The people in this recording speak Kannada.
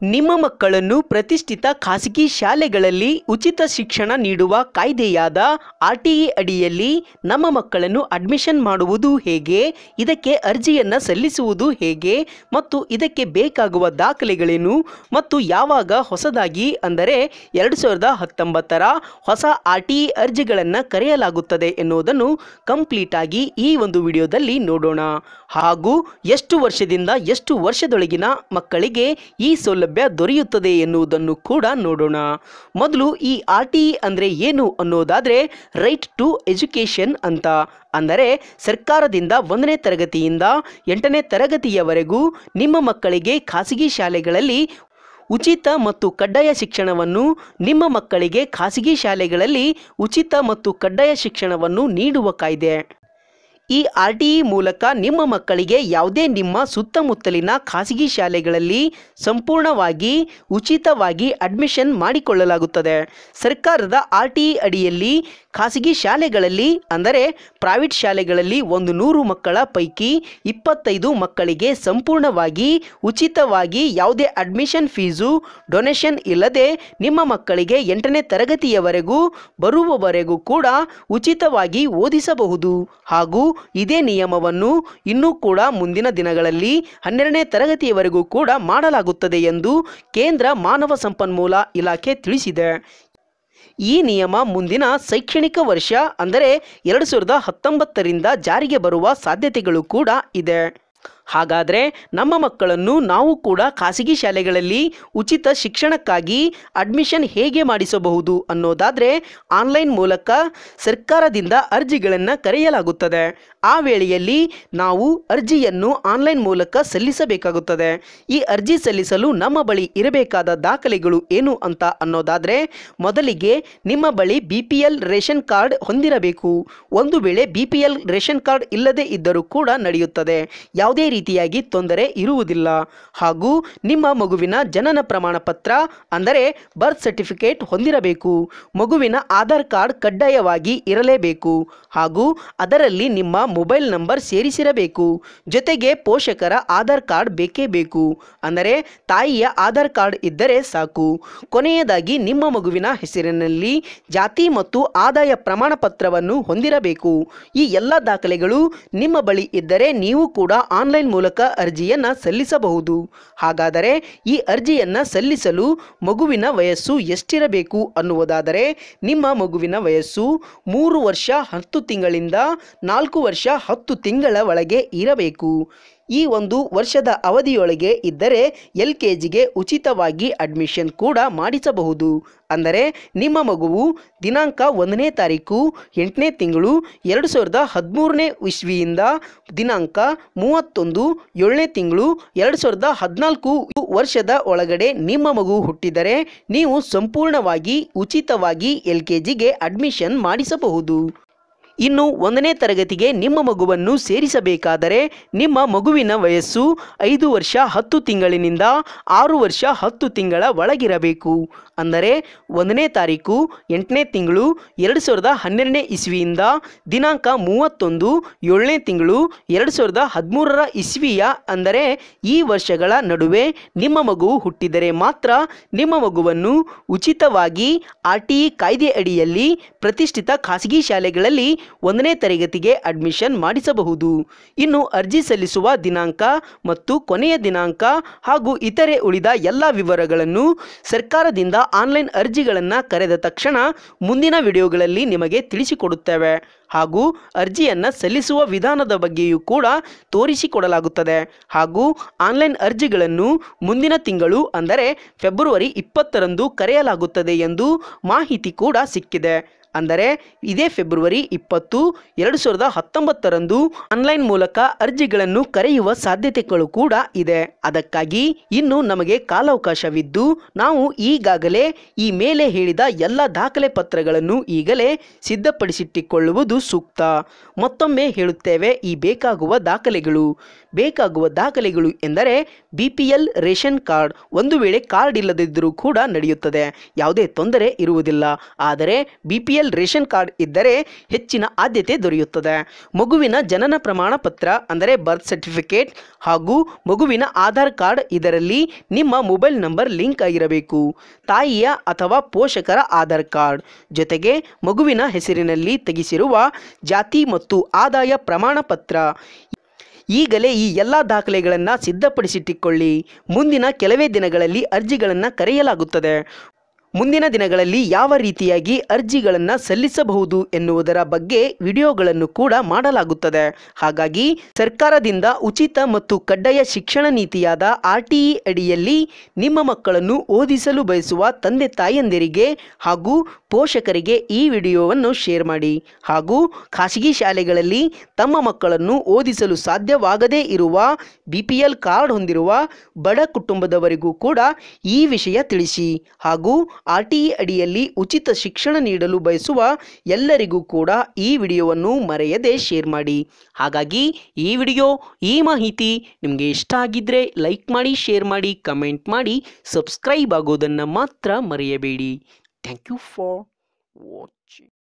ನಿಮ್ಮ ಮಕ್ಕಳನ್ನು ಪ್ರತಿಷ್ಠಿತ ಖಾಸಗಿ ಶಾಲೆಗಳಲ್ಲಿ ಉಚಿತ ಶಿಕ್ಷಣ ನೀಡುವ ಕಾಯ್ದೆಯಾದ RTE ಅಡಿಯಲ್ಲಿ ನಮ್ಮ ಮಕ್ಕಳನ್ನು ಅಡ್ಮಿಷನ್ ಮಾಡುವುದು ಹೇಗೆ, ಇದಕ್ಕೆ ಅರ್ಜಿಯನ್ನು ಸಲ್ಲಿಸುವುದು ಹೇಗೆ ಮತ್ತು ಇದಕ್ಕೆ ಬೇಕಾಗುವ ದಾಖಲೆಗಳೇನು ಮತ್ತು ಯಾವಾಗ ಹೊಸದಾಗಿ ಅಂದರೆ 2019ರ ಹೊಸ RTE ಅರ್ಜಿಗಳನ್ನು ಕರೆಯಲಾಗುತ್ತದೆ ಎನ್ನುವುದನ್ನು ಕಂಪ್ಲೀಟ್ ಆಗಿ ಈ ಒಂದು ವಿಡಿಯೋದಲ್ಲಿ ನೋಡೋಣ. ಹಾಗೂ ಎಷ್ಟು ವರ್ಷದಿಂದ ಎಷ್ಟು ವರ್ಷದೊಳಗಿನ ಮಕ್ಕಳಿಗೆ ಈ ಸೌಲಭ್ಯ ದೊರೆಯುತ್ತದೆ ಎನ್ನುವುದನ್ನು ಕೂಡ ನೋಡೋಣ. ಮೊದಲು ಈ RTE ಅಂದರೆ ಏನು ಅನ್ನೋದಾದರೆ ರೈಟ್ ಟು ಎಜುಕೇಷನ್ ಅಂತ. ಅಂದರೆ ಸರ್ಕಾರದಿಂದ 1ನೇ ತರಗತಿಯಿಂದ 8ನೇ ತರಗತಿಯವರೆಗೂ ನಿಮ್ಮ ಮಕ್ಕಳಿಗೆ ಖಾಸಗಿ ಶಾಲೆಗಳಲ್ಲಿ ಉಚಿತ ಮತ್ತು ಕಡ್ಡಾಯ ಶಿಕ್ಷಣವನ್ನು ನಿಮ್ಮ ಮಕ್ಕಳಿಗೆ ಖಾಸಗಿ ಶಾಲೆಗಳಲ್ಲಿ ಉಚಿತ ಮತ್ತು ಕಡ್ಡಾಯ ಶಿಕ್ಷಣವನ್ನು ನೀಡುವ ಕಾಯ್ದೆ. ಈ RTE ಮೂಲಕ ನಿಮ್ಮ ಮಕ್ಕಳಿಗೆ ಯಾವುದೇ ನಿಮ್ಮ ಸುತ್ತಮುತ್ತಲಿನ ಖಾಸಗಿ ಶಾಲೆಗಳಲ್ಲಿ ಸಂಪೂರ್ಣವಾಗಿ ಉಚಿತವಾಗಿ ಅಡ್ಮಿಷನ್ ಮಾಡಿಕೊಳ್ಳಲಾಗುತ್ತದೆ. ಸರ್ಕಾರದ RTE ಅಡಿಯಲ್ಲಿ ಖಾಸಗಿ ಶಾಲೆಗಳಲ್ಲಿ ಅಂದರೆ ಪ್ರೈವೇಟ್ ಶಾಲೆಗಳಲ್ಲಿ 100 ಮಕ್ಕಳ ಪೈಕಿ 25 ಮಕ್ಕಳಿಗೆ ಸಂಪೂರ್ಣವಾಗಿ ಉಚಿತವಾಗಿ ಯಾವುದೇ ಅಡ್ಮಿಷನ್ ಫೀಸು ಡೊನೇಷನ್ ಇಲ್ಲದೆ ನಿಮ್ಮ ಮಕ್ಕಳಿಗೆ 8ನೇ ತರಗತಿಯವರೆಗೂ ಬರುವವರೆಗೂ ಕೂಡ ಉಚಿತವಾಗಿ ಓದಿಸಬಹುದು. ಹಾಗೂ ಇದೇ ನಿಯಮವನ್ನು ಇನ್ನೂ ಕೂಡ ಮುಂದಿನ ದಿನಗಳಲ್ಲಿ 12ನೇ ತರಗತಿಯವರೆಗೂ ಕೂಡ ಮಾಡಲಾಗುತ್ತದೆ ಎಂದು ಕೇಂದ್ರ ಮಾನವ ಸಂಪನ್ಮೂಲ ಇಲಾಖೆ ತಿಳಿಸಿದೆ. ಈ ನಿಯಮ ಮುಂದಿನ ಶೈಕ್ಷಣಿಕ ವರ್ಷ ಅಂದರೆ 2019ರಿಂದ ಜಾರಿಗೆ ಬರುವ ಸಾಧ್ಯತೆಗಳು ಕೂಡ ಇದೆ. ಹಾಗಾದರೆ ನಮ್ಮ ಮಕ್ಕಳನ್ನು ನಾವು ಕೂಡ ಖಾಸಗಿ ಶಾಲೆಗಳಲ್ಲಿ ಉಚಿತ ಶಿಕ್ಷಣಕ್ಕಾಗಿ ಅಡ್ಮಿಷನ್ ಹೇಗೆ ಮಾಡಿಸಬಹುದು ಅನ್ನೋದಾದರೆ ಆನ್ಲೈನ್ ಮೂಲಕ ಸರ್ಕಾರದಿಂದ ಅರ್ಜಿಗಳನ್ನು ಕರೆಯಲಾಗುತ್ತದೆ. ಆ ವೇಳೆಯಲ್ಲಿ ನಾವು ಅರ್ಜಿಯನ್ನು ಆನ್ಲೈನ್ ಮೂಲಕ ಸಲ್ಲಿಸಬೇಕಾಗುತ್ತದೆ. ಈ ಅರ್ಜಿ ಸಲ್ಲಿಸಲು ನಮ್ಮ ಬಳಿ ಇರಬೇಕಾದ ದಾಖಲೆಗಳು ಏನು ಅಂತ ಅನ್ನೋದಾದರೆ ಮೊದಲಿಗೆ ನಿಮ್ಮ ಬಳಿ BPL ರೇಷನ್ ಕಾರ್ಡ್ ಹೊಂದಿರಬೇಕು. ಒಂದು ವೇಳೆ BPL ರೇಷನ್ ಕಾರ್ಡ್ ಇಲ್ಲದೇ ಇದ್ದರೂ ಕೂಡ ನಡೆಯುತ್ತದೆ, ಯಾವುದೇ ರೀತಿಯಾಗಿ ತೊಂದರೆ ಇರುವುದಿಲ್ಲ. ಹಾಗೂ ನಿಮ್ಮ ಮಗುವಿನ ಜನನ ಪ್ರಮಾಣ ಪತ್ರ ಅಂದರೆ ಬರ್ತ್ ಸರ್ಟಿಫಿಕೇಟ್ ಹೊಂದಿರಬೇಕು. ಮಗುವಿನ ಆಧಾರ್ ಕಾರ್ಡ್ ಕಡ್ಡಾಯವಾಗಿ ಇರಲೇಬೇಕು ಹಾಗೂ ಅದರಲ್ಲಿ ನಿಮ್ಮ ಮೊಬೈಲ್ ನಂಬರ್ ಸೇರಿಸಿರಬೇಕು. ಜೊತೆಗೆ ಪೋಷಕರ ಆಧಾರ್ ಕಾರ್ಡ್ ಬೇಕೇ ಬೇಕು, ಅಂದರೆ ತಾಯಿಯ ಆಧಾರ್ ಕಾರ್ಡ್ ಇದ್ದರೆ ಸಾಕು. ಕೊನೆಯದಾಗಿ ನಿಮ್ಮ ಮಗುವಿನ ಹೆಸರಿನಲ್ಲಿ ಜಾತಿ ಮತ್ತು ಆದಾಯ ಪ್ರಮಾಣ ಪತ್ರವನ್ನು ಹೊಂದಿರಬೇಕು. ಈ ಎಲ್ಲ ದಾಖಲೆಗಳು ನಿಮ್ಮ ಬಳಿ ಇದ್ದರೆ ನೀವು ಕೂಡ ಆನ್ಲೈನ್ ಮೂಲಕ ಅರ್ಜಿಯನ್ನು ಸಲ್ಲಿಸಬಹುದು. ಹಾಗಾದರೆ ಈ ಅರ್ಜಿಯನ್ನು ಸಲ್ಲಿಸಲು ಮಗುವಿನ ವಯಸ್ಸು ಎಷ್ಟಿರಬೇಕು ಅನ್ನುವುದಾದರೆ ನಿಮ್ಮ ಮಗುವಿನ ವಯಸ್ಸು 3 ವರ್ಷ 10 ತಿಂಗಳಿಂದ 4 ವರ್ಷ 10 ತಿಂಗಳ ಒಳಗೆ ಇರಬೇಕು. ಈ 1 ವರ್ಷದ ಅವಧಿಯೊಳಗೆ ಇದ್ದರೆ LKGಗೆ ಉಚಿತವಾಗಿ ಅಡ್ಮಿಷನ್ ಕೂಡ ಮಾಡಿಸಬಹುದು. ಅಂದರೆ ನಿಮ್ಮ ಮಗುವು ದಿನಾಂಕ 1ನೇ ತಾರೀಕು 8ನೇ ತಿಂಗಳು 2013ನೇ ಇಸ್ವಿಯಿಂದ ದಿನಾಂಕ 31 7ನೇ ತಿಂಗಳು 2014 ವರ್ಷದ ಒಳಗಡೆ ನಿಮ್ಮ ಮಗು ಹುಟ್ಟಿದರೆ ನೀವು ಸಂಪೂರ್ಣವಾಗಿ ಉಚಿತವಾಗಿ LKGಗೆ ಅಡ್ಮಿಷನ್ ಮಾಡಿಸಬಹುದು. ಇನ್ನು 1ನೇ ತರಗತಿಗೆ ನಿಮ್ಮ ಮಗುವನ್ನು ಸೇರಿಸಬೇಕಾದರೆ ನಿಮ್ಮ ಮಗುವಿನ ವಯಸ್ಸು 5 ವರ್ಷ 10 ತಿಂಗಳಿನಿಂದ 6 ವರ್ಷ 10 ತಿಂಗಳ ಒಳಗಿರಬೇಕು. ಅಂದರೆ 1ನೇ ತಾರೀಕು 8ನೇ ತಿಂಗಳು 2012ನೇ ಇಸ್ವಿಯಿಂದ ದಿನಾಂಕ 31 7ನೇ ತಿಂಗಳು 2013ರ ಇಸ್ವಿಯ ಅಂದರೆ ಈ ವರ್ಷಗಳ ನಡುವೆ ನಿಮ್ಮ ಮಗು ಹುಟ್ಟಿದರೆ ಮಾತ್ರ ನಿಮ್ಮ ಮಗುವನ್ನು ಉಚಿತವಾಗಿ RTE ಕಾಯ್ದೆ ಅಡಿಯಲ್ಲಿ ಪ್ರತಿಷ್ಠಿತ ಖಾಸಗಿ ಶಾಲೆಗಳಲ್ಲಿ 1ನೇ ತರಗತಿಗೆ ಅಡ್ಮಿಷನ್ ಮಾಡಿಸಬಹುದು. ಇನ್ನು ಅರ್ಜಿ ಸಲ್ಲಿಸುವ ದಿನಾಂಕ ಮತ್ತು ಕೊನೆಯ ದಿನಾಂಕ ಹಾಗೂ ಇತರೆ ಉಳಿದ ಎಲ್ಲ ವಿವರಗಳನ್ನು ಸರ್ಕಾರದಿಂದ ಆನ್ಲೈನ್ ಅರ್ಜಿಗಳನ್ನು ಕರೆದ ತಕ್ಷಣ ಮುಂದಿನ ವಿಡಿಯೋಗಳಲ್ಲಿ ನಿಮಗೆ ತಿಳಿಸಿಕೊಡುತ್ತೇವೆ. ಹಾಗೂ ಅರ್ಜಿಯನ್ನು ಸಲ್ಲಿಸುವ ವಿಧಾನದ ಬಗ್ಗೆಯೂ ಕೂಡ ತೋರಿಸಿಕೊಡಲಾಗುತ್ತದೆ. ಹಾಗೂ ಆನ್ಲೈನ್ ಅರ್ಜಿಗಳನ್ನು ಮುಂದಿನ ತಿಂಗಳು ಅಂದರೆ ಫೆಬ್ರವರಿ 20ರಂದು ಕರೆಯಲಾಗುತ್ತದೆ ಎಂದು ಮಾಹಿತಿ ಕೂಡ ಸಿಕ್ಕಿದೆ. ಅಂದರೆ ಇದೇ ಫೆಬ್ರವರಿ 20, 2019ರಂದು ಆನ್ಲೈನ್ ಮೂಲಕ ಅರ್ಜಿಗಳನ್ನು ಕರೆಯುವ ಸಾಧ್ಯತೆಗಳು ಕೂಡ ಇದೆ. ಅದಕ್ಕಾಗಿ ಇನ್ನು ನಮಗೆ ಕಾಲಾವಕಾಶವಿದ್ದು ನಾವು ಈಗಾಗಲೇ ಈ ಮೇಲೆ ಹೇಳಿದ ಎಲ್ಲ ದಾಖಲೆ ಪತ್ರಗಳನ್ನು ಈಗಲೇ ಸಿದ್ಧಪಡಿಸಿಟ್ಟುಕೊಳ್ಳುವುದು ಸೂಕ್ತ. ಮತ್ತೊಮ್ಮೆ ಹೇಳುತ್ತೇವೆ, ಈ ಬೇಕಾಗುವ ದಾಖಲೆಗಳು ಬೇಕಾಗುವ ದಾಖಲೆಗಳು ಎಂದರೆ BPL ರೇಷನ್ ಕಾರ್ಡ್. ಒಂದು ವೇಳೆ ಕಾರ್ಡ್ ಇಲ್ಲದಿದ್ದರೂ ಕೂಡ ನಡೆಯುತ್ತದೆ, ಯಾವುದೇ ತೊಂದರೆ ಇರುವುದಿಲ್ಲ. ಆದರೆ BPL ರೇಷನ್ ಕಾರ್ಡ್ ಇದ್ದರೆ ಹೆಚ್ಚಿನ ಆದ್ಯತೆ ದೊರೆಯುತ್ತದೆ. ಮಗುವಿನ ಜನನ ಪ್ರಮಾಣ ಪತ್ರ ಅಂದರೆ ಬರ್ತ್ ಸರ್ಟಿಫಿಕೇಟ್ ಹಾಗೂ ಮಗುವಿನ ಆಧಾರ್ ಕಾರ್ಡ್, ಇದರಲ್ಲಿ ನಿಮ್ಮ ಮೊಬೈಲ್ ನಂಬರ್ ಲಿಂಕ್ ಆಗಿರಬೇಕು. ತಾಯಿಯ ಅಥವಾ ಪೋಷಕರ ಆಧಾರ್ ಕಾರ್ಡ್ ಜೊತೆಗೆ ಮಗುವಿನ ಹೆಸರಿನಲ್ಲಿ ತೆಗೆಸಿರುವ ಜಾತಿ ಮತ್ತು ಆದಾಯ ಪ್ರಮಾಣ ಪತ್ರ. ಈಗಲೇ ಈ ಎಲ್ಲ ದಾಖಲೆಗಳನ್ನು ಸಿದ್ಧಪಡಿಸಿಟ್ಟುಕೊಳ್ಳಿ. ಮುಂದಿನ ಕೆಲವೇ ದಿನಗಳಲ್ಲಿ ಅರ್ಜಿಗಳನ್ನು ಕರೆಯಲಾಗುತ್ತದೆ. ಮುಂದಿನ ದಿನಗಳಲ್ಲಿ ಯಾವ ರೀತಿಯಾಗಿ ಅರ್ಜಿಗಳನ್ನು ಸಲ್ಲಿಸಬಹುದು ಎನ್ನುವುದರ ಬಗ್ಗೆ ವಿಡಿಯೋಗಳನ್ನು ಕೂಡ ಮಾಡಲಾಗುತ್ತದೆ. ಹಾಗಾಗಿ ಸರ್ಕಾರದಿಂದ ಉಚಿತ ಮತ್ತು ಕಡ್ಡಾಯ ಶಿಕ್ಷಣ ನೀತಿಯಾದ RTE ಅಡಿಯಲ್ಲಿ ನಿಮ್ಮ ಮಕ್ಕಳನ್ನು ಓದಿಸಲು ಬಯಸುವ ತಂದೆ ತಾಯಂದಿರಿಗೆ ಹಾಗೂ ಪೋಷಕರಿಗೆ ಈ ವಿಡಿಯೋವನ್ನು ಶೇರ್ ಮಾಡಿ. ಹಾಗೂ ಖಾಸಗಿ ಶಾಲೆಗಳಲ್ಲಿ ತಮ್ಮ ಮಕ್ಕಳನ್ನು ಓದಿಸಲು ಸಾಧ್ಯವಾಗದೇ ಇರುವ BPL ಕಾರ್ಡ್ ಹೊಂದಿರುವ ಬಡ ಕುಟುಂಬದವರಿಗೂ ಕೂಡ ಈ ವಿಷಯ ತಿಳಿಸಿ. ಹಾಗೂ RTE ಅಡಿಯಲ್ಲಿ ಉಚಿತ ಶಿಕ್ಷಣ ನೀಡಲು ಬಯಸುವ ಎಲ್ಲರಿಗೂ ಕೂಡ ಈ ವಿಡಿಯೋವನ್ನು ಮರೆಯದೆ ಶೇರ್ ಮಾಡಿ. ಹಾಗಾಗಿ ಈ ಮಾಹಿತಿ ನಿಮಗೆ ಇಷ್ಟ ಆಗಿದ್ದರೆ ಲೈಕ್ ಮಾಡಿ, ಶೇರ್ ಮಾಡಿ, ಕಮೆಂಟ್ ಮಾಡಿ, ಸಬ್ಸ್ಕ್ರೈಬ್ ಆಗೋದನ್ನು ಮಾತ್ರ ಮರೆಯಬೇಡಿ. Thank you for watching.